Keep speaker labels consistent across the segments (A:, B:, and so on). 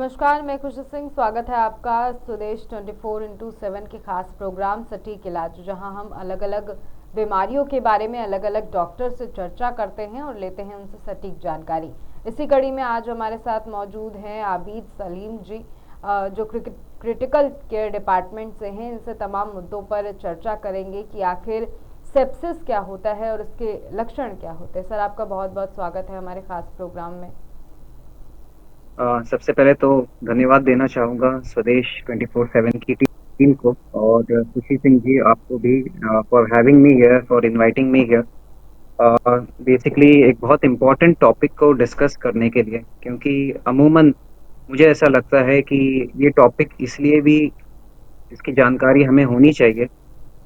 A: नमस्कार, मैं खुशी सिंह। स्वागत है आपका स्वदेश 24x7 के खास प्रोग्राम सटीक इलाज, जहां हम अलग अलग बीमारियों के बारे में अलग अलग डॉक्टर से चर्चा करते हैं और लेते हैं उनसे सटीक जानकारी। इसी कड़ी में आज हमारे साथ मौजूद हैं आबिद सलीम जी, जो क्रिटिकल केयर डिपार्टमेंट से हैं। इनसे तमाम मुद्दों पर चर्चा करेंगे कि आखिर सेप्सिस क्या होता है और इसके लक्षण क्या होते हैं। सर, आपका बहुत बहुत स्वागत है हमारे खास प्रोग्राम में।
B: सबसे पहले तो धन्यवाद देना चाहूँगा स्वदेश 24/7 की टीम को और खुशी सिंह जी आपको भी for having me here, for inviting me here. Basically एक बहुत इम्पोर्टेंट टॉपिक को डिस्कस करने के लिए, क्योंकि अमूमन मुझे ऐसा लगता है कि ये टॉपिक इसलिए भी इसकी जानकारी हमें होनी चाहिए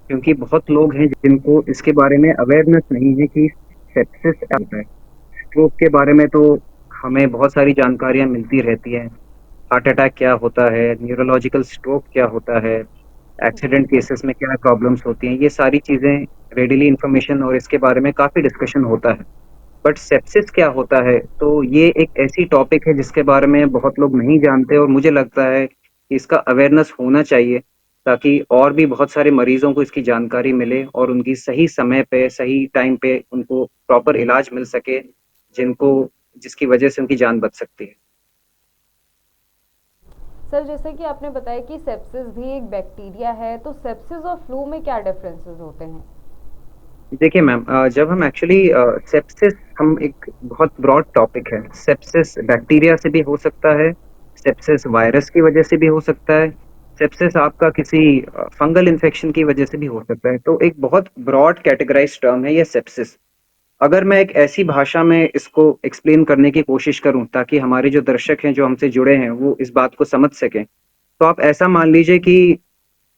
B: क्योंकि बहुत लोग हैं जिनको इसके बारे में अवेयरनेस नहीं है कि सेप्सिस क्या होता है। स्ट्रोक के बारे में तो हमें बहुत सारी जानकारियां मिलती रहती हैं। हार्ट अटैक क्या होता है, न्यूरोलॉजिकल स्ट्रोक क्या होता है,
A: जी।
B: एक्सीडेंट केसेस में क्या प्रॉब्लम्स होती हैं, ये सारी चीजें रेडिली इंफॉर्मेशन और इसके बारे में काफी डिस्कशन होता है। बट सेप्सिस क्या होता है, तो ये एक ऐसी टॉपिक है जिसके बारे में बहुत लोग नहीं जानते और मुझे लगता है कि इसका अवेयरनेस होना चाहिए ताकि और भी बहुत सारे मरीजों को इसकी जानकारी मिले और उनकी सही समय पे सही टाइम पे उनको प्रॉपर इलाज मिल सके, जिनको जिसकी वजह से उनकी जान बच सकती है।
A: सर, जैसे कि आपने बताया कि सेप्सिस भी एक बैक्टीरिया है, तो सेप्सिस और फ्लू में क्या डिफरेंसेस होते हैं?
B: देखिए मैम, जब हम एक्चुअली सेप्सिस, हम एक बहुत ब्रॉड टॉपिक है। सेप्सिस बैक्टीरिया से भी हो सकता है, सेप्सिस वायरस की वजह से भी हो सकता है, सेप्सिस आपका किसी फंगल इन्फेक्शन की वजह से भी हो सकता है। तो एक बहुत ब्रॉड कैटेगराइज टर्म है ये सेप्सिस। अगर मैं एक ऐसी भाषा में इसको एक्सप्लेन करने की कोशिश करूं ताकि हमारे जो दर्शक हैं जो हमसे जुड़े हैं वो इस बात को समझ सकें, तो आप ऐसा मान लीजिए कि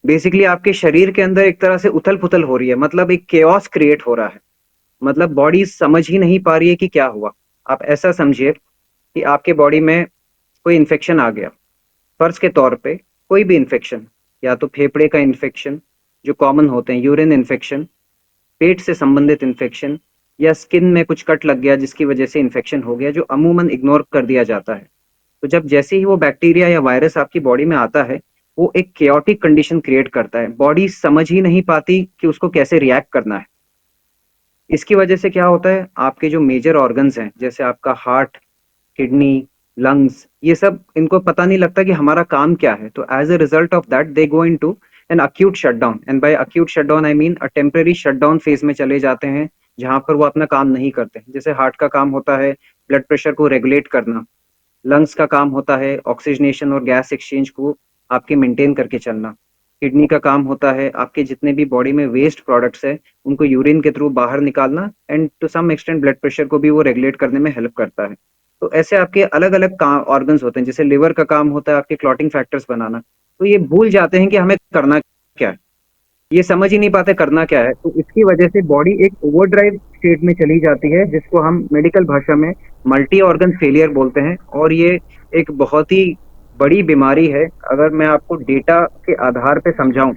B: बेसिकली आपके शरीर के अंदर एक तरह से उथल पुथल हो रही है, मतलब एक केओस क्रिएट हो रहा है। मतलब बॉडी समझ ही नहीं पा रही है कि क्या हुआ। आप ऐसा समझिए कि आपके बॉडी में कोई इन्फेक्शन आ गया। फर्ज के तौर पे कोई भी इन्फेक्शन, या तो फेफड़े का इन्फेक्शन जो कॉमन होते हैं, यूरिन इन्फेक्शन, पेट से संबंधित इन्फेक्शन, या स्किन में कुछ कट लग गया जिसकी वजह से इन्फेक्शन हो गया, जो अमूमन इग्नोर कर दिया जाता है। तो जब जैसे ही वो बैक्टीरिया या वायरस आपकी बॉडी में आता है, वो एक केओटिक कंडीशन क्रिएट करता है। बॉडी समझ ही नहीं पाती कि उसको कैसे रिएक्ट करना है। इसकी वजह से क्या होता है, आपके जो मेजर ऑर्गन्स हैं जैसे आपका हार्ट, किडनी, लंग्स, ये सब इनको पता नहीं लगता कि हमारा काम क्या है। तो as a result of that they go into an acute shutdown, and by acute shutdown I mean a temporary shutdown phase में चले जाते हैं, जहां पर वो अपना काम नहीं करते। जैसे हार्ट का काम होता है ब्लड प्रेशर को रेगुलेट करना, लंग्स का काम होता है ऑक्सीजनेशन और गैस एक्सचेंज को आपके मेंटेन करके चलना, किडनी का काम होता है आपके जितने भी बॉडी में वेस्ट प्रोडक्ट्स है उनको यूरिन के थ्रू बाहर निकालना, and to some extent blood pressure को भी वो रेगुलेट करने में हेल्प करता है। तो ऐसे आपके अलग अलग ऑर्गन्स होते हैं। जैसे लिवर का काम होता है आपके क्लॉटिंग फैक्टर्स बनाना। तो ये भूल जाते हैं कि हमें करना क्या है, ये समझ ही नहीं पाते करना क्या है। तो इसकी वजह से बॉडी एक ओवरड्राइव स्टेट में चली जाती है, जिसको हम मेडिकल भाषा में मल्टी ऑर्गन फेलियर बोलते हैं। और ये एक बहुत ही बड़ी बीमारी है। अगर मैं आपको डेटा के आधार पे समझाऊं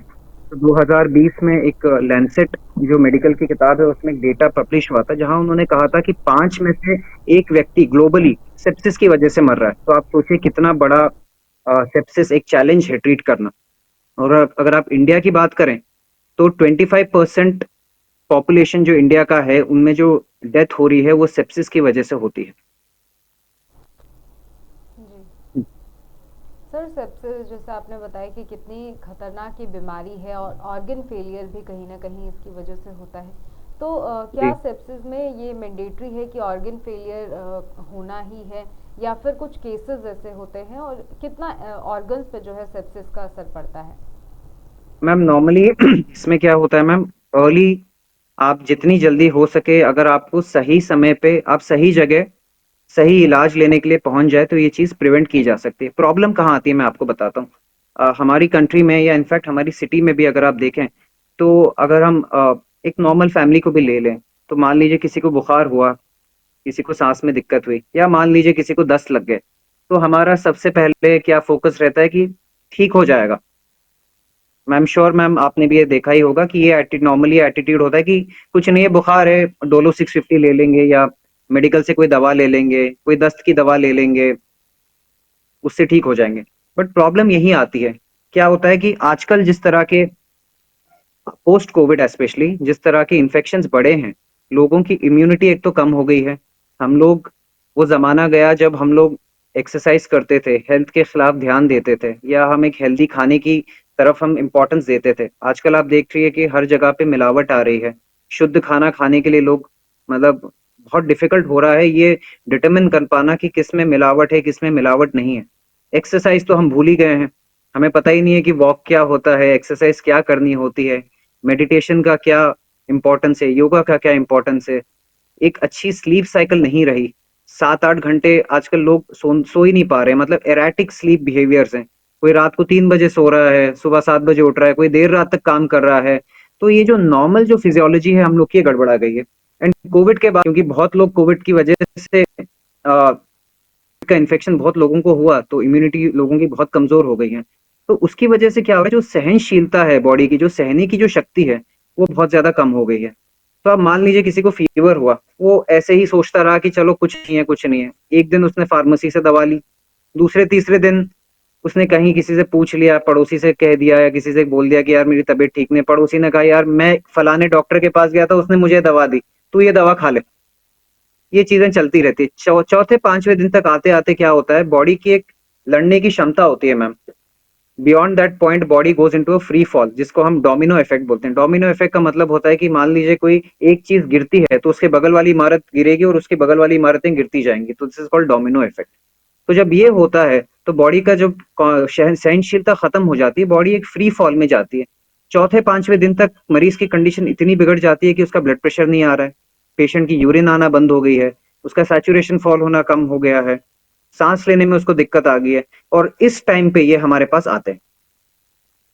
B: तो 2020 में एक लैंसेट जो मेडिकल की किताब है उसमें एक डेटा पब्लिश हुआ था, जहां उन्होंने कहा था कि 5 में से एक व्यक्ति ग्लोबली सेप्सिस की वजह से मर रहा है। तो आप सोचिए कितना बड़ा सेप्सिस एक चैलेंज है ट्रीट करना। और अगर आप इंडिया की बात करें तो 25% पॉपुलेशन जो इंडिया का है उनमें जो डेथ हो रही है वो सेप्सिस की वजह से होती है।
A: जी। सर, सेप्सिस जैसे आपने बताया कि कितनी खतरनाक ये बीमारी है और ऑर्गन फेलियर भी कहीं ना कहीं इसकी वजह से होता है। तो क्या
B: जी।
A: सेप्सिस में ये मैंडेटरी है कि ऑर्गन फेलियर होना ही है, या फिर कुछ केसेस ऐसे होते हैं, और कितना ऑर्गन्स पे जो है सेप्सिस का असर पड़ता है?
B: मैम नॉर्मली इसमें क्या होता है मैम, अर्ली आप जितनी जल्दी हो सके, अगर आपको सही समय पे आप सही जगह सही इलाज लेने के लिए पहुंच जाए तो ये चीज प्रिवेंट की जा सकती है। प्रॉब्लम कहाँ आती है मैं आपको बताता हूँ। हमारी कंट्री में या इनफैक्ट हमारी सिटी में भी अगर आप देखें तो अगर हम एक नॉर्मल फैमिली को भी ले लें, तो मान लीजिए किसी को बुखार हुआ, किसी को सांस में दिक्कत हुई, या मान लीजिए किसी को दस्त लग गए, तो हमारा सबसे पहले क्या फोकस रहता है कि ठीक हो जाएगा। मैम श्योर मैम आपने भी ये देखा ही होगा कि ये नॉर्मली एटीट्यूड होता है कि कुछ नहीं है, बुखार है, डोलो 650 ले लेंगे, या मेडिकल से कोई दवा ले लेंगे, कोई दस्त की दवा ले लेंगे। उससे ठीक हो जाएंगे। बट प्रॉब्लम यही आती है, क्या होता है कि आजकल जिस तरह के पोस्ट कोविड स्पेशली जिस तरह के इन्फेक्शंस बढ़े हैं, लोगों की इम्यूनिटी एक तो कम हो गई है। हम लोग, वो जमाना गया जब हम लोग एक्सरसाइज करते थे, हेल्थ के खिलाफ ध्यान देते थे, या हम एक हेल्दी खाने की तरफ हम इंपॉर्टेंस देते थे। आजकल आप देख रही है कि हर जगह पे मिलावट आ रही है। शुद्ध खाना खाने के लिए लोग, मतलब बहुत डिफिकल्ट हो रहा है ये डिटरमिन कर पाना कि किस में मिलावट है, किस में मिलावट नहीं है। एक्सरसाइज तो हम भूल ही गए हैं। हमें पता ही नहीं है कि वॉक क्या होता है, एक्सरसाइज क्या करनी होती है, मेडिटेशन का क्या इंपॉर्टेंस है, योगा का क्या इंपॉर्टेंस है। एक अच्छी स्लीप साइकिल नहीं रही। 7-8 घंटे आजकल लोग सो ही नहीं पा रहे हैं, मतलब एराटिक स्लीप बिहेवियर्स हैं। कोई रात को 3 बजे सो रहा है, सुबह 7 बजे उठ रहा है, कोई देर रात तक काम कर रहा है। तो ये जो नॉर्मल जो फिजियोलॉजी है हम लोग की, गड़बड़ा गई है। एंड कोविड के बाद, क्योंकि बहुत लोग कोविड की वजह से का इन्फेक्शन बहुत लोगों को हुआ, तो इम्यूनिटी लोगों की बहुत कमजोर हो गई है। तो उसकी वजह से क्या हो रहा है, जो सहनशीलता है बॉडी की, जो सहने की जो शक्ति है, वो बहुत ज्यादा कम हो गई है। तो आप मान लीजिए किसी को फीवर हुआ, वो ऐसे ही सोचता रहा कि चलो कुछ नहीं है, कुछ नहीं है। एक दिन उसने फार्मेसी से दवा ली, दूसरे तीसरे दिन उसने कहीं किसी से पूछ लिया, पड़ोसी से कह दिया या किसी से बोल दिया कि यार मेरी तबीयत ठीक नहीं। पड़ोसी ने कहा यार मैं फलाने डॉक्टर के पास गया था, उसने मुझे दवा दी, तू ये दवा खा ले। ये चीजें चलती रहती है। चौथे पांचवें दिन तक आते आते क्या होता है, बॉडी की एक लड़ने की क्षमता होती है ma'am. Beyond that point body goes into a free fall, जिसको हम डोमिनो इफेक्ट बोलते हैं। डोमिनो इफेक्ट का मतलब होता है कि मान लीजिए कोई एक चीज गिरती है तो उसके बगल वाली इमारत गिरेगी और उसकी बगल वाली इमारतें गिरती जाएंगी, तो this is called domino effect. तो जब ये होता है तो बॉडी का जब सहनशीलता खत्म हो जाती है, बॉडी एक फ्री फॉल में जाती है। चौथे पांचवें दिन तक मरीज की कंडीशन इतनी बिगड़ जाती है कि उसका ब्लड प्रेशर नहीं आ रहा है, पेशेंट की यूरिन आना बंद हो गई है, उसका सैचुरेशन फॉल होना कम हो गया है, सांस लेने में उसको दिक्कत आ गई है। और इस टाइम पे ये हमारे पास आते हैं,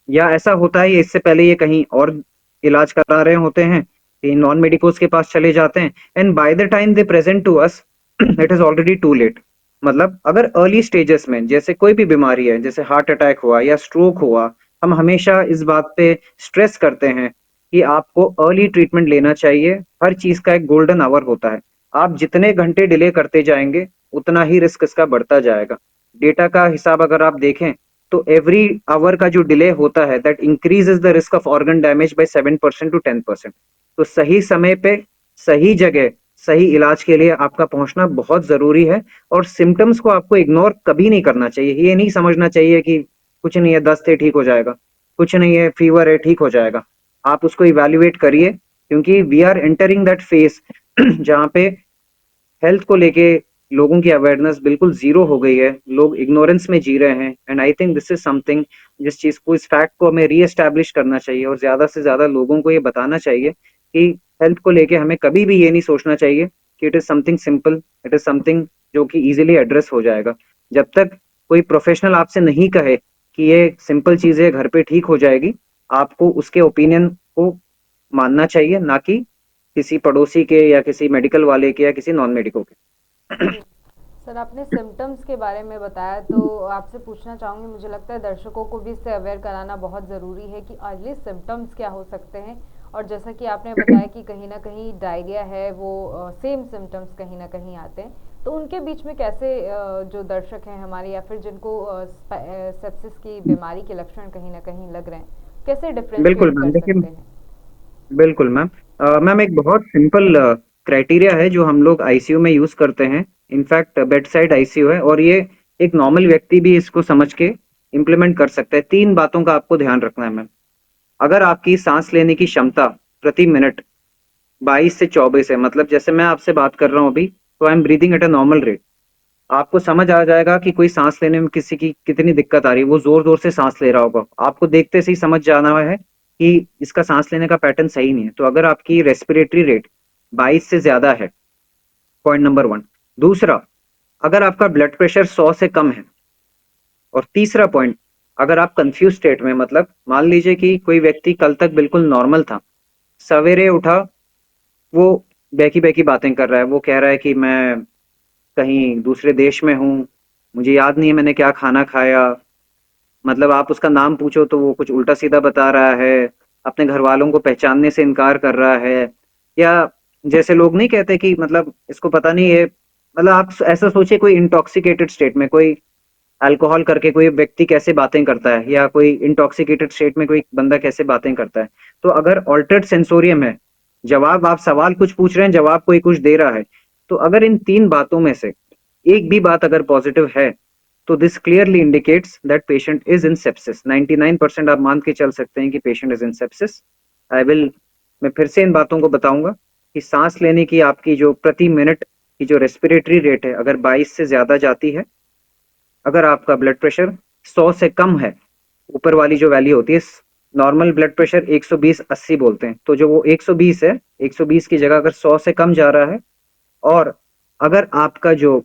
B: या ऐसा होता है इससे पहले ये कहीं और इलाज करा रहे होते हैं, ये नॉन मेडिकोज के पास चले जाते हैं, and by the time they present to us it is already too late. मतलब अगर अर्ली स्टेजेस में जैसे कोई भी बीमारी है, जैसे हार्ट अटैक हुआ या स्ट्रोक हुआ, हम हमेशा इस बात पे स्ट्रेस करते हैं कि आपको अर्ली ट्रीटमेंट लेना चाहिए। हर चीज का एक गोल्डन आवर होता है। आप जितने घंटे डिले करते जाएंगे उतना ही रिस्क इसका बढ़ता जाएगा। डेटा का हिसाब अगर आप देखें तो एवरी आवर का जो डिले होता है that increases the risk of organ damage by 7% to 10%। तो सही समय पे, सही जगह, सही इलाज के लिए आपका पहुंचना बहुत जरूरी है। और सिम्टम्स को आपको इग्नोर कभी नहीं करना चाहिए। ये नहीं समझना चाहिए कि कुछ नहीं है, दस्त है ठीक हो जाएगा, कुछ नहीं है फीवर है ठीक हो जाएगा। आप उसको इवेल्युएट करिए, क्योंकि we are entering that phase जहाँ पे हेल्थ को लेके लोगों की अवेयरनेस बिल्कुल जीरो हो गई है। लोग इग्नोरेंस में जी रहे हैं, and I think this is something, जिस चीज को, इस फैक्ट को हमें रीएस्टैब्लिश करना चाहिए और ज्यादा से ज्यादा लोगों को ये बताना चाहिए कि हेल्थ को लेके हमें कभी भी ये नहीं सोचना चाहिए कि it is something simple, it is something जो कि इजीली एड्रेस हो जाएगा। जब तक कोई प्रोफेशनल आपसे नहीं कहे कि ये सिंपल चीजें घर पे ठीक हो जाएगी, आपको उसके ओपिनियन को मानना चाहिए, ना कि किसी पड़ोसी के या किसी मेडिकल वाले के या किसी नॉन मेडिको के।
A: जी सर, आपने सिम्टम्स के बारे में बताया, तो आपसे पूछना चाहूँगी, मुझे लगता है दर्शकों को भी इससे अवेयर कराना बहुत ज़रूरी है कि अर्ली सिम्टम्स क्या हो सकते हैं। और जैसा कि आपने बताया कि कहीं ना कहीं डायरिया है, वो सेम सिम्टम्स कहीं ना कहीं आते हैं, तो उनके बीच में कैसे जो दर्शक हैं हमारे या फिर जिनको सेप्सिस की बीमारी के लक्षण कहीं ना कहीं लग रहे हैं, कैसे
B: बिल्कुल
A: डिफ्रेंशिएट
B: मैम,
A: कर
B: देखिए,
A: सकते हैं?
B: बिल्कुल मैम। मैम एक बहुत सिंपल क्राइटेरिया है जो हम लोग आईसीयू में यूज करते हैं। इनफैक्ट बेड साइड आईसीयू है, और ये एक नॉर्मल व्यक्ति भी इसको समझ के इम्प्लीमेंट कर सकता है। 3 बातों का आपको ध्यान रखना है मैम। अगर आपकी सांस लेने की क्षमता प्रति मिनट 22 से 24 है, मतलब जैसे मैं आपसे बात कर रहा हूँ अभी, तो I am breathing at a normal rate, आपको समझ आ जाएगा कि कोई सांस लेने में किसी की कितनी दिक्कत आ रही है। वो जोर जोर से सांस ले रहा होगा, आपको देखते से ही समझ जाना है कि इसका सांस लेने का पैटर्न सही नहीं है। तो अगर आपकी रेस्पिरेटरी रेट 22 से ज्यादा है, पॉइंट नंबर 1। दूसरा, अगर आपका ब्लड प्रेशर 100 से कम है। और तीसरा पॉइंट, अगर आप कंफ्यूज स्टेट में, मतलब मान लीजिए कि कोई व्यक्ति कल तक बिल्कुल नॉर्मल था, सवेरे उठा, वो बैकी बैकी बातें कर रहा है, वो कह रहा है कि मैं कहीं दूसरे देश में हूँ, मुझे याद नहीं है मैंने क्या खाना खाया। मतलब आप उसका नाम पूछो तो वो कुछ उल्टा सीधा बता रहा है, अपने घर वालों को पहचानने से इनकार कर रहा है। या जैसे लोग नहीं कहते कि मतलब इसको पता नहीं है, मतलब आप ऐसा सोचिए कोई इंटॉक्सिकेटेड स्टेट में, कोई अल्कोहल करके कोई व्यक्ति कैसे बातें करता है, या कोई इंटॉक्सिकेटेड स्टेट में कोई बंदा कैसे बातें करता है। तो अगर ऑल्टर्ड सेंसोरियम है, जवाब आप सवाल कुछ पूछ रहे हैं, जवाब कोई कुछ दे रहा है, तो अगर इन 3 बातों में से एक भी बात अगर पॉजिटिव है, तो this clearly indicates that patient is in sepsis. 99% आप मान के चल सकते हैं कि पेशेंट इज इन सेप्सिस। मैं फिर से इन बातों को बताऊंगा कि सांस लेने की आपकी जो प्रति मिनट की जो रेस्पिरेटरी रेट है, अगर 22 से ज्यादा जाती है, अगर आपका ब्लड प्रेशर 100 से कम है, ऊपर वाली जो वैल्यू होती है, नॉर्मल ब्लड प्रेशर 120/80 बोलते हैं, तो जो वो 120 है, 120 की जगह अगर 100 से कम जा रहा है, और अगर आपका जो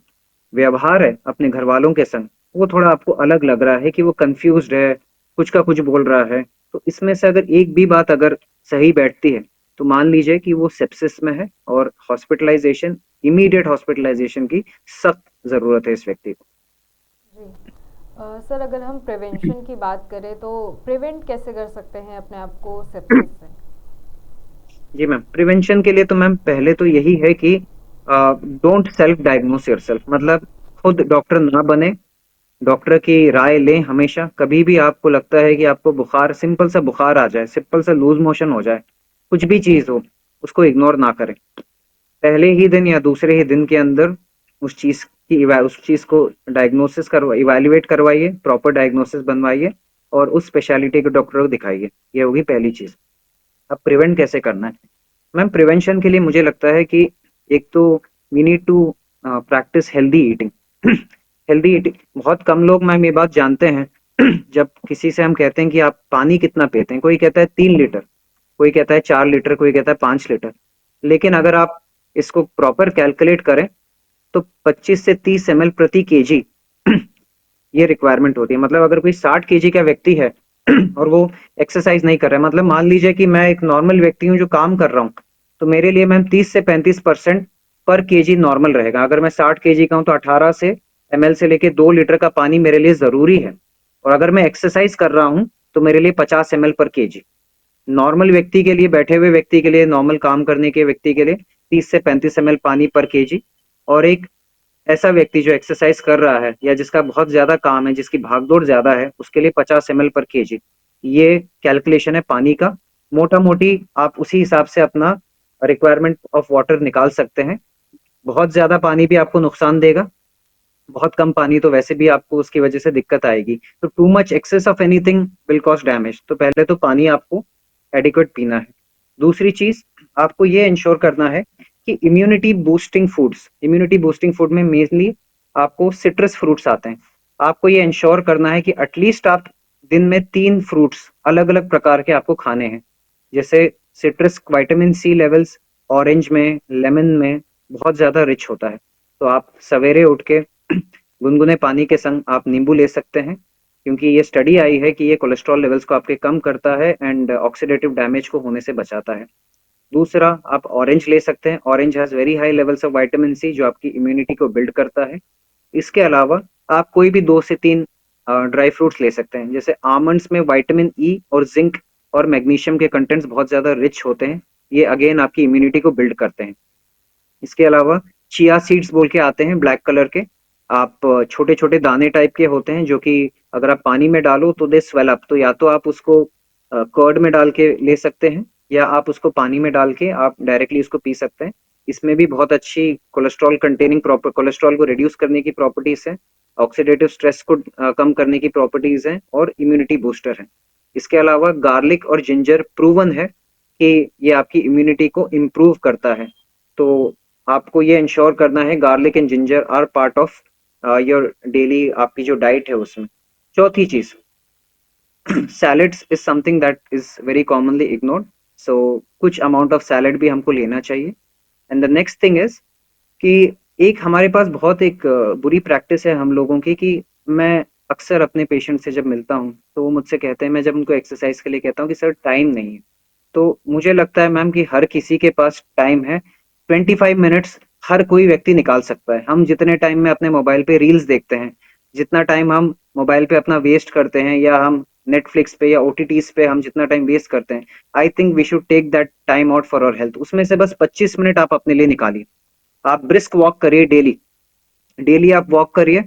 B: व्यवहार है अपने घर वालों के संग वो थोड़ा आपको अलग लग रहा है कि वो कंफ्यूज्ड है, कुछ का कुछ बोल रहा है, तो इसमें से अगर एक भी बात अगर सही बैठती है, तो मान लीजिए कि वो सेप्सिस में है और हॉस्पिटलाइजेशन, इमीडिएट हॉस्पिटलाइजेशन की सख्त जरूरत है इस व्यक्ति को।
A: जी। सर, अगर हम प्रिवेंशन की बात करें तो प्रिवेंट कैसे कर सकते हैं अपने आप को सेप्सिस से?
B: जी मैम, प्रिवेंशन के लिए तो मैम पहले तो यही है कि डोंट सेल्फ डायग्नोस योरसेल्फ, मतलब खुद डॉक्टर ना बने, डॉक्टर की राय लें हमेशा। कभी भी आपको लगता है कि आपको बुखार, सिंपल सा बुखार आ जाए, सिंपल सा लूज मोशन हो जाए, कुछ भी चीज हो, उसको इग्नोर ना करें। पहले ही दिन या दूसरे ही दिन के अंदर उस चीज को डायग्नोसिस करवा इवेल्युएट करवाइए, प्रॉपर डायग्नोसिस बनवाइए और उस स्पेशलिटी के डॉक्टर को दिखाइए। ये होगी पहली चीज। अब प्रिवेंट कैसे करना है मैम? प्रिवेंशन के लिए मुझे लगता है कि एक तो we need to practise healthy eating. Healthy eating बहुत कम लोग मैम ये बात जानते हैं। जब किसी से हम कहते हैं कि आप पानी कितना पीते हैं, कोई कहता है 3 लीटर, कोई कहता है 4 लीटर, कोई कहता है 5 लीटर, लेकिन अगर आप इसको प्रॉपर कैलकुलेट करें तो 25 से 30 ml प्रति केजी ये रिक्वायरमेंट होती है। मतलब अगर कोई 60 kg का व्यक्ति है और वो एक्सरसाइज नहीं कर रहा है, मतलब मान लीजिए कि मैं एक नॉर्मल व्यक्ति हूँ जो काम कर रहा हूँ, तो मेरे लिए मैम 30 से 35% पर केजी नॉर्मल रहेगा। अगर मैं 60 kg का हूँ तो 18 से ml से लेके 2 लीटर का पानी मेरे लिए जरूरी है। और अगर मैं एक्सरसाइज कर रहा हूँ तो मेरे लिए 50 ml पर केजी। नॉर्मल व्यक्ति के लिए, बैठे हुए व्यक्ति के लिए, नॉर्मल काम करने के व्यक्ति के लिए 30 से 35 ml पानी पर केजी। और एक ऐसा व्यक्ति जो एक्सरसाइज कर रहा है या जिसका बहुत ज्यादा काम है, जिसकी भागदौड़ ज्यादा है, उसके लिए 50 ml पर केजी। ये कैलकुलेशन है पानी का। मोटा मोटी आप उसी हिसाब से अपना रिक्वायरमेंट ऑफ वाटर निकाल सकते हैं। बहुत ज्यादा पानी भी आपको नुकसान देगा, बहुत कम पानी तो वैसे भी आपको उसकी वजह से दिक्कत आएगी। तो too much excess of anything will cause damage. तो पहले तो पानी आपको एडिक्वेट पीना है। दूसरी चीज, आपको ये इंश्योर करना है कि इम्यूनिटी बूस्टिंग फूड में मेनली आपको सिट्रस फ्रूट्स आते हैं। आपको ये इंश्योर करना है कि एटलीस्ट आप दिन में 3 फ्रूट्स अलग अलग प्रकार के आपको खाने हैं। जैसे citrus vitamin C levels orange में, लेमन में बहुत ज्यादा रिच होता है। तो आप सवेरे उठ के गुनगुने पानी के संग आप नींबू ले सकते हैं, क्योंकि ये स्टडी आई है कि ये कोलेस्ट्रॉल लेवल्स को आपके कम करता है एंड ऑक्सीडेटिव डैमेज को होने से बचाता है। दूसरा, आप ऑरेंज ले सकते हैं। Orange has very high levels of vitamin C जो आपकी इम्यूनिटी को बिल्ड करता है। इसके अलावा आप कोई भी 2 से 3 ड्राई फ्रूट्स ले सकते हैं। जैसे आमंड्स में विटामिन ई और जिंक और मैग्नीशियम के कंटेंट्स बहुत ज्यादा रिच होते हैं। ये अगेन आपकी इम्यूनिटी को बिल्ड करते हैं। इसके अलावा चिया सीड्स बोल के आते हैं ब्लैक कलर के, आप छोटे छोटे दाने टाइप के होते हैं जो कि अगर आप पानी में डालो तो दे स्वेल अप। तो या तो आप उसको कर्ड में डाल के ले सकते हैं, या आप उसको पानी में डाल के आप डायरेक्टली उसको पी सकते हैं। इसमें भी बहुत अच्छी कोलेस्ट्रॉल कंटेनिंग प्रॉपर कोलेस्ट्रॉल को रिड्यूस करने की प्रॉपर्टीज है, ऑक्सीडेटिव स्ट्रेस को कम करने की प्रॉपर्टीज हैं और इम्यूनिटी बूस्टर है। इसके अलावा गार्लिक और जिंजर प्रूवन है कि ये आपकी इम्यूनिटी को इम्प्रूव करता है। तो आपको ये इंश्योर करना है garlic and ginger are part of your daily आपकी जो डाइट है उसमें। चौथी चीज, salads is something that is very commonly ignored, so कुछ अमाउंट ऑफ सैलेड भी हमको लेना चाहिए। And the next thing is कि एक हमारे पास बहुत एक बुरी प्रैक्टिस है हम लोगों की कि मैं अक्सर अपने पेशेंट से जब मिलता हूँ तो वो मुझसे कहते हैं, मैं जब उनको एक्सरसाइज के लिए कहता हूँ कि सर टाइम नहीं है, तो मुझे लगता है मैम कि हर किसी के पास टाइम है। 25 मिनट्स हर कोई व्यक्ति निकाल सकता है। हम जितने टाइम में अपने मोबाइल पे रील्स देखते हैं, जितना टाइम हम मोबाइल पे अपना वेस्ट करते हैं, या हम नेटफ्लिक्स पे या ओटीटीज पे हम जितना टाइम वेस्ट करते हैं, I think we should take that time out for our health. उसमें से बस 25 मिनट आप अपने लिए निकालिए। आप ब्रिस्क वॉक करिए डेली, डेली आप वॉक करिए।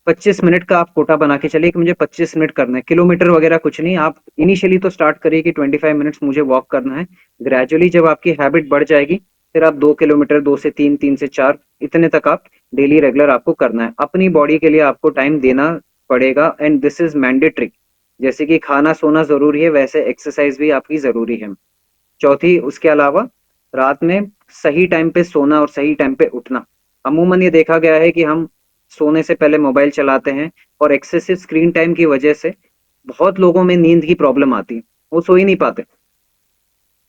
B: 25 मिनट का आप कोटा बना के चलिए कि मुझे 25 मिनट करना है, किलोमीटर वगैरह कुछ नहीं। आप इनिशियली तो स्टार्ट करिए कि 25 मिनट्स मुझे वॉक करना है। ग्रेजुअली जब आपकी हैबिट बढ़ जाएगी, फिर आप 2 किलोमीटर, 2 से 3, 3 से 4, इतने तक आप डेली रेगुलर आपको करना है। अपनी बॉडी के लिए आपको टाइम देना पड़ेगा, एंड दिस इज मैंडेटरी। जैसे कि खाना सोना जरूरी है, वैसे एक्सरसाइज भी आपकी जरूरी है। चौथी, उसके अलावा रात में सही टाइम पे सोना और सही टाइम पे उठना। अमूमन ये देखा गया है कि हम सोने से पहले मोबाइल चलाते हैं, और एक्सेसिव स्क्रीन टाइम की वजह से बहुत लोगों में नींद की प्रॉब्लम आती है, वो सो ही नहीं पाते।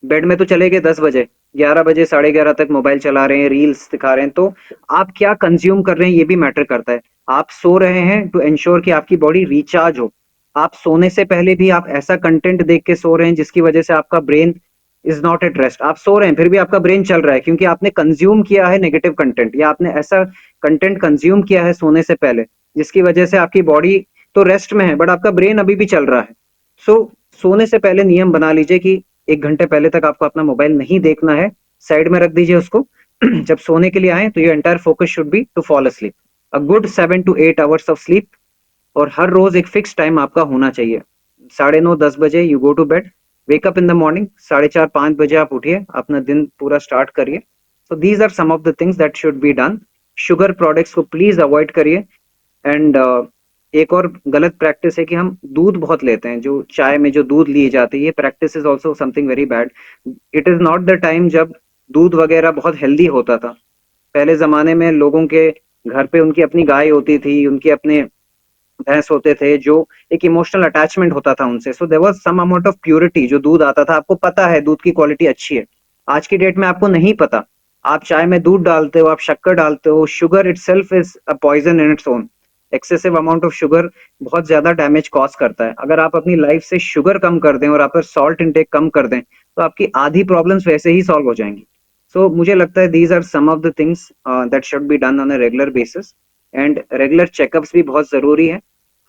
B: बेड में तो चले गए 10 बजे, 11 बजे, 11:30 तक मोबाइल चला रहे हैं, रील्स दिखा रहे हैं। तो आप क्या कंज्यूम कर रहे हैं ये भी मैटर करता है। आप सो रहे हैं टू इंश्योर कि आपकी बॉडी रिचार्ज हो। आप सोने से पहले भी आप ऐसा कंटेंट देख के सो रहे हैं जिसकी वजह से आपका brain is not at rest. आप सो रहे हैं फिर भी आपका ब्रेन चल रहा है, क्योंकि आपने कंज्यूम किया है नेगेटिव कंटेंट, या आपने ऐसा कंटेंट कंज्यूम किया है सोने से पहले जिसकी वजह से आपकी बॉडी तो रेस्ट में है, बट आपका ब्रेन अभी भी चल रहा है। सो सोने से पहले नियम बना लीजिए कि 1 घंटे पहले तक आपको अपना मोबाइल नहीं देखना है, साइड में रख दीजिए उसको। जब सोने के लिए आए तो your entire focus should be to fall asleep। A good 7 to 8 hours ऑफ स्लीप, और हर रोज एक फिक्स टाइम आपका होना चाहिए। 9:30, 10 बजे you go to bed, wake up in the morning, 4:30, 5 बजे आप उठिए, अपना दिन पूरा स्टार्ट करिए। So these are some of the things that should be done. Sugar products को प्लीज अवॉइड करिए। एंड एक और गलत प्रैक्टिस है कि हम दूध बहुत लेते हैं, जो चाय में जो दूध ली जाती है, ये practice is also something very bad. It is not the time जब दूध वगैरह बहुत हेल्दी होता था। पहले जमाने में लोगों के घर पे उनकी अपनी गाय होती थी, उनके अपने भैंस होते थे, जो एक इमोशनल अटैचमेंट होता था उनसे। So there was some amount of purity जो दूध आता था, आपको पता है दूध की क्वालिटी अच्छी है। आज की डेट में आपको नहीं पता। आप चाय में दूध डालते हो, आप शक्कर डालते हो, sugar itself is a poison in its own. Excessive amount of sugar बहुत ज्यादा डैमेज कॉज करता है। अगर आप अपनी लाइफ से शुगर कम कर दें और आप सॉल्ट इंटेक कम कर दें, तो आपकी आधी प्रॉब्लम्स वैसे ही सॉल्व हो जाएंगी। सो मुझे लगता है these are some of the things that should be done on a regular basis. And regular checkups भी बहुत जरूरी है।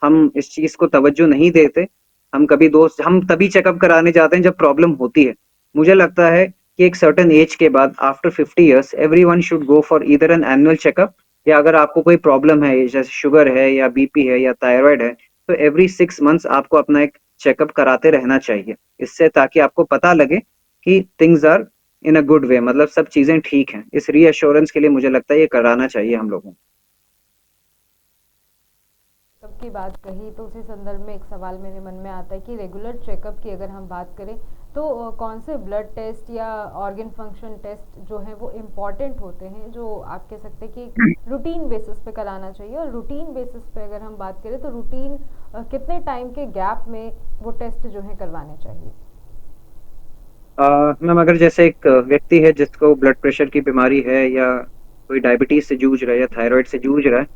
B: हम इस चीज को तवज्जो नहीं देते। हम तभी चेकअप कराने जाते हैं जब प्रॉब्लम होती है। मुझे लगता है कि एक सर्टेन एज के बाद, after 50 years, everyone should go for either an annual checkup, या अगर आपको कोई प्रॉब्लम है जैसे शुगर है या बीपी है या थायराइड है, तो एवरी 6 months आपको अपना एक चेकअप कराते रहना चाहिए। इससे ताकि आपको पता लगे कि things are in a good way, मतलब सब चीजें ठीक हैं। इस रीअश्योरेंस के लिए मुझे लगता है ये कराना चाहिए हम लोगों को।
A: सबकी बात कही तो उसी संदर्भ में एक सवाल मेरे मन में आता है कि रेगुलर चेकअप की अगर हम बात करें तो कौन से ब्लड टेस्ट या ऑर्गन फंक्शन टेस्ट जो हैं वो इम्पॉर्टेंट होते हैं, जो आप कह सकते हैं कि रूटीन बेसिस पे कराना चाहिए। और रूटीन बेसिस पे अगर हम बात करें तो रूटीन कितने टाइम के गैप में वो टेस्ट जो है करवाने चाहिए?
B: मैम, अगर जैसे एक व्यक्ति है जिसको ब्लड प्रेशर की बीमारी है, या कोई डायबिटीज से जूझ रहा है या थायराइड से जूझ रहा है,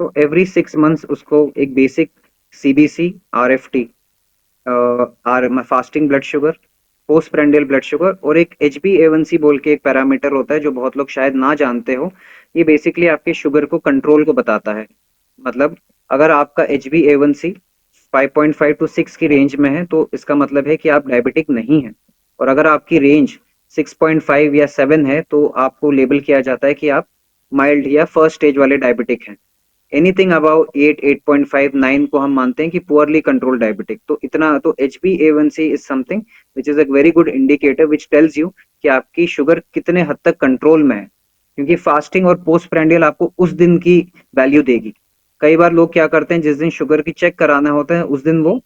B: तो एवरी 6 मंथ्स उसको एक basic CBC, RFT, or fasting blood sugar, postprandial blood sugar, और एक HbA1c बोल के एक पैरामीटर होता है जो बहुत लोग शायद ना जानते हो। ये बेसिकली आपके शुगर को कंट्रोल को बताता है। मतलब अगर आपका HbA1c 5.5 to 6 की रेंज में है, तो इसका मतलब है कि आप डायबिटिक नहीं है। और अगर आपकी रेंज 6.5 या 7 है, तो आपको लेबल किया जाता है कि आप माइल्ड या फर्स्ट स्टेज वाले डायबिटिक हैं। एनीथिंग अबाउ 8, 8.5, 9 को हम मानते हैं कि पुअरली कंट्रोल डायबिटिक। तो इतना तो HbA1c is something which is a very good indicator which tells you कि आपकी शुगर कितने हद तक कंट्रोल में है। क्योंकि फास्टिंग और पोस्ट प्रेंडियल आपको उस दिन की वैल्यू देगी। कई बार लोग क्या करते हैं, जिस दिन शुगर की चेक कराना होता है उस दिन वो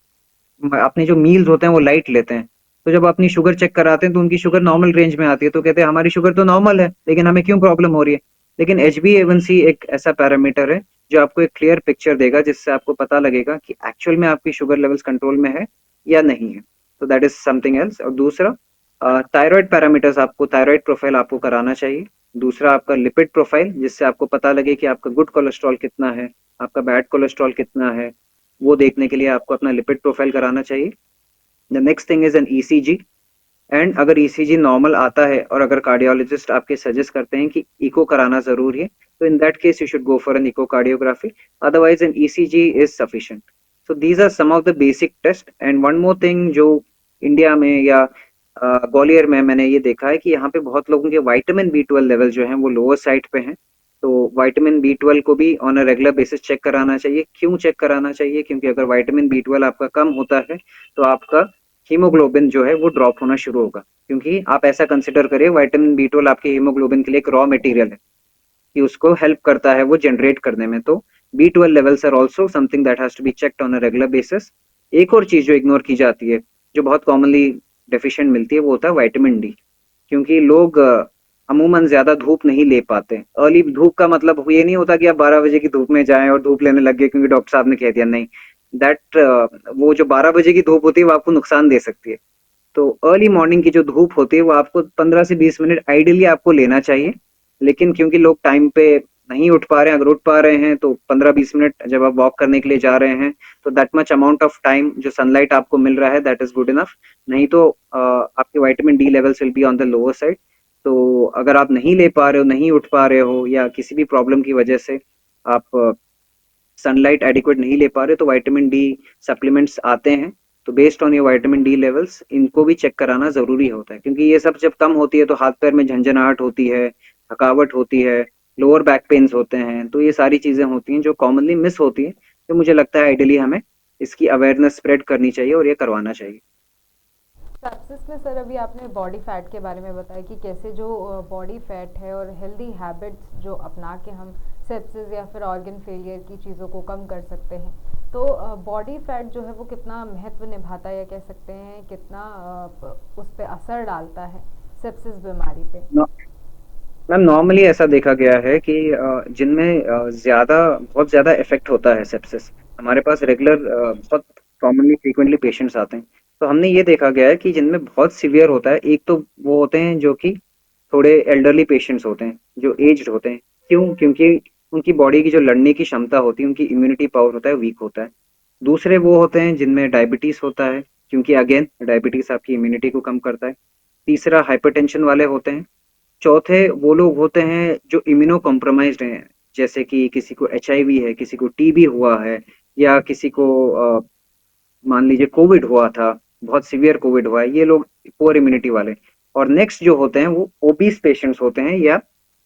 B: अपने जो मील्स होते हैं वो लाइट लेते हैं। तो जब अपनी शुगर चेक कराते हैं तो उनकी शुगर नॉर्मल रेंज में आती है, तो कहते हैं हमारी शुगर तो नॉर्मल है लेकिन हमें क्यों प्रॉब्लम हो रही है। लेकिन HbA1c एक ऐसा पैरामीटर है जो आपको एक क्लियर पिक्चर देगा, जिससे आपको पता लगेगा कि एक्चुअल में आपकी शुगर लेवल्स कंट्रोल में है या नहीं है। तो दैट इज समथिंग एल्स। और दूसरा, थायराइड पैरामीटर्स, आपको थायराइड प्रोफाइल आपको कराना चाहिए। दूसरा, आपका लिपिड प्रोफाइल, जिससे आपको पता लगे कि आपका गुड कोलेस्ट्रॉल कितना है, आपका बैड कोलेस्ट्रॉल कितना है, वो देखने के लिए आपको अपना लिपिड प्रोफाइल कराना चाहिए। The next thing is an ECG। And अगर ECG नॉर्मल आता है और अगर कार्डियोलॉजिस्ट आपके सजेस्ट करते हैं कि इको कराना जरूरी है, तो in that case you should go for an echocardiography. Otherwise an ECG is sufficient. So these are some of the basic test. And one more thing, जो इंडिया में या ग्वालियर में मैंने ये देखा है कि यहाँ पे बहुत लोगों के विटामिन B12 लेवल जो है वो लोअर साइड पे हैं। तो विटामिन B12 को भी on a regular basis check कराना चाहिए। क्यों चेक कराना चाहिए? क्योंकि अगर विटामिन B12 आपका कम होता है तो आपका हीमोग्लोबिन जो है वो ड्रॉप होना शुरू होगा। क्योंकि आप ऐसा कंसिडर करिए, विटामिन B12 आपके हीमोग्लोबिन के लिए एक रॉ मटेरियल है कि उसको हेल्प करता है वो जनरेट करने में। तो B12 levels are also something that has to be checked on a regular basis. एक और चीज जो इग्नोर की जाती है, जो बहुत कॉमनली डेफिशिएंट मिलती है, वो होता है विटामिन डी। क्योंकि लोग अमूमन ज्यादा धूप नहीं ले पाते। अर्ली धूप का मतलब ये नहीं होता कि आप 12 बजे की धूप में जाएं और धूप लेने लग गए क्योंकि डॉक्टर साहब ने कह दिया, नहीं। दैट वो जो 12 बजे की धूप होती है वो आपको नुकसान दे सकती है। तो अर्ली मॉर्निंग की जो धूप होती है वो आपको 15 से 20 मिनट आइडियली आपको लेना चाहिए। लेकिन क्योंकि लोग टाइम पे नहीं उठ पा रहे हैं, अगर उठ पा रहे हैं तो 15-20 मिनट जब आप वॉक करने के लिए जा रहे हैं तो that much amount of time जो सनलाइट आपको मिल रहा है दैट इज गुड इनफ। नहीं तो आपके vitamin D levels will be on the lower side. तो अगर आप नहीं ले पा रहे हो, नहीं उठ पा रहे हो, या किसी भी प्रॉब्लम की वजह से आप सनलाइट एडिक्वेट नहीं ले पा रहे, तो विटामिन डी सप्लीमेंट्स आते हैं। तो based on your vitamin D levels इनको भी चेक कराना जरूरी होता है, क्योंकि ये सब जब कम होती है तो हाथ पैर में झंझनाहट होती है, थकावट होती है, लोअर बैक पेन्स होते हैं। तो ये सारी चीजें होती हैं जो कॉमनली मिस होती हैं। तो मुझे लगता है आइडियली हमें इसकी अवेयरनेस स्प्रेड करनी चाहिए और ये करवाना चाहिए।
A: सेप्सिस में सर अभी आपने बॉडी फैट के बारे में बताया कि कैसे जो बॉडी फैट है और हेल्दी हैबिट्स जो अपना के हम सेप्सिस या फिर ऑर्गन फेलियर की चीज़ों को कम कर सकते हैं। तो बॉडी फैट जो है वो कितना महत्व निभाता है, या कह सकते हैं कितना उस पर असर डालता है सेप्सिस बीमारी पे?
B: मैम नॉर्मली ऐसा देखा गया है कि जिनमें ज्यादा बहुत ज्यादा इफेक्ट होता है सेप्सिस, हमारे पास रेगुलर बहुत कॉमनली फ्रीक्वेंटली पेशेंट्स आते हैं। तो हमने ये देखा गया है कि जिनमें बहुत सीवियर होता है, एक तो वो होते हैं जो कि थोड़े एल्डरली पेशेंट्स होते हैं, जो एज्ड होते हैं। क्यों? क्योंकि उनकी बॉडी की जो लड़ने की क्षमता होती है, उनकी इम्यूनिटी पावर होता है, वीक होता है। दूसरे वो होते हैं जिनमें डायबिटीज होता है, क्योंकि अगेन डायबिटीज आपकी इम्यूनिटी को कम करता है। तीसरा हाइपरटेंशन वाले होते हैं। चौथे वो लोग होते हैं जो इम्यूनो कॉम्प्रोमाइज्ड हैं, जैसे कि किसी को HIV है, किसी को TB हुआ है, या किसी को मान लीजिए कोविड हुआ था, बहुत सीवियर कोविड हुआ है, ये लोग पुअर इम्यूनिटी वाले। और नेक्स्ट जो होते हैं वो ओबीस पेशेंट्स होते हैं, या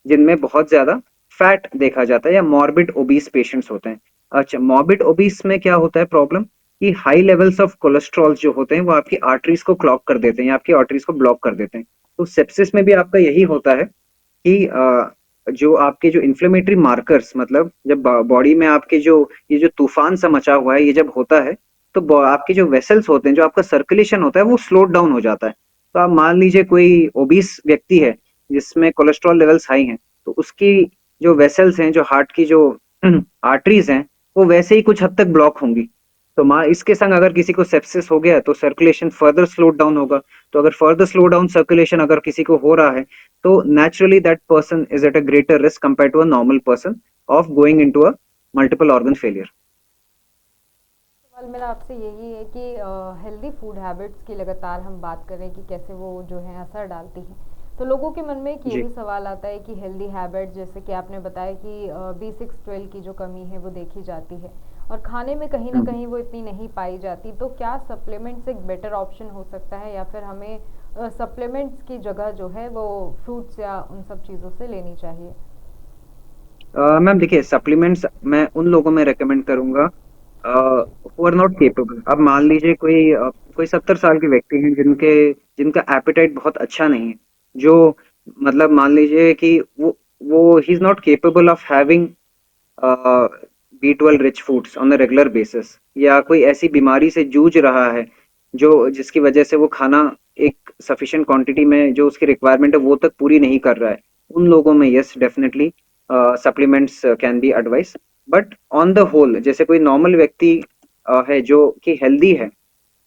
B: जिनमें बहुत ज्यादा फैट देखा जाता है, या मॉर्बिड ओबीस पेशेंट्स होते हैं। अच्छा, मॉर्बिड ओबीस में क्या होता है प्रॉब्लम, कि हाई लेवल्स ऑफ कोलेस्ट्रॉल जो होते हैं वो आपकी आर्टरीज को क्लॉग कर देते हैं, या आपकी आर्टरीज को ब्लॉक कर देते हैं। तो सेप्सिस में भी आपका यही होता है कि जो आपके जो इन्फ्लेमेटरी मार्कर्स, मतलब जब बॉडी में आपके जो ये जो तूफान सा मचा हुआ है ये जब होता है, तो आपके जो वेसल्स होते हैं, जो आपका सर्कुलेशन होता है वो स्लो डाउन हो जाता है। तो आप मान लीजिए कोई ओबीस व्यक्ति है जिसमें कोलेस्ट्रॉल लेवल्स हाई हैं, तो उसकी जो वेसल्स हैं, जो हार्ट की जो आर्टरीज हैं, वो वैसे ही कुछ हद तक ब्लॉक होंगी। तो माँ इसके संग अगर किसी को सेप्सिस हो गया तो सर्कुलेशन फर्दर स्लो डाउन होगा। तो अगर फर्दर स्लो डाउन सर्कुलेशन अगर किसी को हो रहा है, तो naturally that person is at a greater risk compared to a normal person of going into a multiple organ failure.
A: सवाल मेरा आपसे यही है कि हेल्दी फूड हैबिट्स की लगातार हम बात करें कि कैसे वो जो है असर डालती है, तो लोगों के मन में एक ये
B: जी।
A: भी सवाल आता है कि हेल्दी हैबिट, जैसे कि आपने बताया कि B6-12 की जो कमी है वो देखी जाती है और खाने में कहीं ना
B: हम्म।
A: कहीं वो इतनी नहीं पाई जाती, तो क्या सप्लीमेंट्स एक बेटर ऑप्शन हो सकता है, या फिर हमें सप्लीमेंट्स की जगह जो है वो फ्रूट्स या उन सब चीज़ों से लेनी चाहिए?
B: मैम देखिए, सप्लीमेंट्स मैं उन लोगों में रेकमेंड करूंगा हु आर नॉट केपेबल। अब मान लीजिए कोई 70 साल के व्यक्ति हैं जिनका एपेटाइट बहुत अच्छा नहीं है, जो मतलब मान लीजिए कि वो he is not capable of having B12 rich foods on a regular basis, या कोई ऐसी बीमारी से जूझ रहा है जो जिसकी वजह से वो खाना एक सफिशिएंट क्वांटिटी में जो उसकी रिक्वायरमेंट है वो तक पूरी नहीं कर रहा है। उन लोगों में yes definitely supplements can be advice. But on the whole जैसे कोई नॉर्मल व्यक्ति है जो कि हेल्दी है,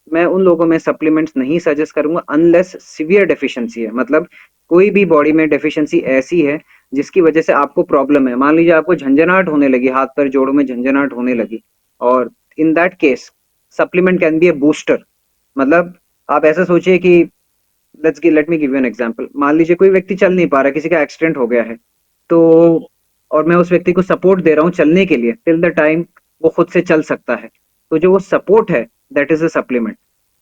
B: मैं उन लोगों में सप्लीमेंट्स नहीं सजेस्ट करूंगा अनलेस सिवियर डेफिशिएंसी है। मतलब कोई भी बॉडी में डेफिशिएंसी ऐसी है जिसकी वजह से आपको प्रॉब्लम है, मान लीजिए आपको झंझनाहट होने लगी, हाथ पैर जोड़ों में झंझनाहट होने लगी, और इन that case supplement can be A booster. मतलब आप ऐसा सोचिए कि let me give you an example. मान लीजिए कोई व्यक्ति चल नहीं पा रहा, किसी का एक्सीडेंट हो गया है, तो और मैं उस व्यक्ति को सपोर्ट दे रहा हूँ चलने के लिए टिल द टाइम वो खुद से चल सकता है, तो जो वो सपोर्ट है that is a supplement.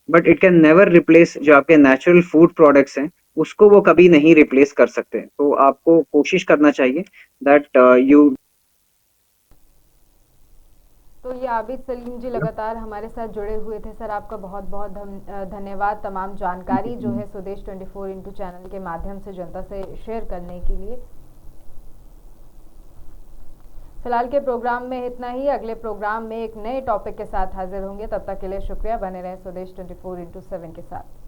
B: But it can never replace जो आपके नेचुरल फूड प्रोडक्ट्स हैं, उसको वो कभी नहीं रिप्लेस कर सकते। तो आपको कोशिश करना चाहिए दैट यू
A: तो ये आबिद सलीम जी लगातार हमारे साथ जुड़े हुए थे। सर आपका बहुत बहुत धन्यवाद तमाम जानकारी जो है स्वदेश 24x चैनल के माध्यम से जनता से शेयर करने के लिए। फिलहाल के प्रोग्राम में इतना ही। अगले प्रोग्राम में एक नए टॉपिक के साथ हाजिर होंगे। तब तक के लिए शुक्रिया। बने रहें स्वदेश 24x7 के साथ।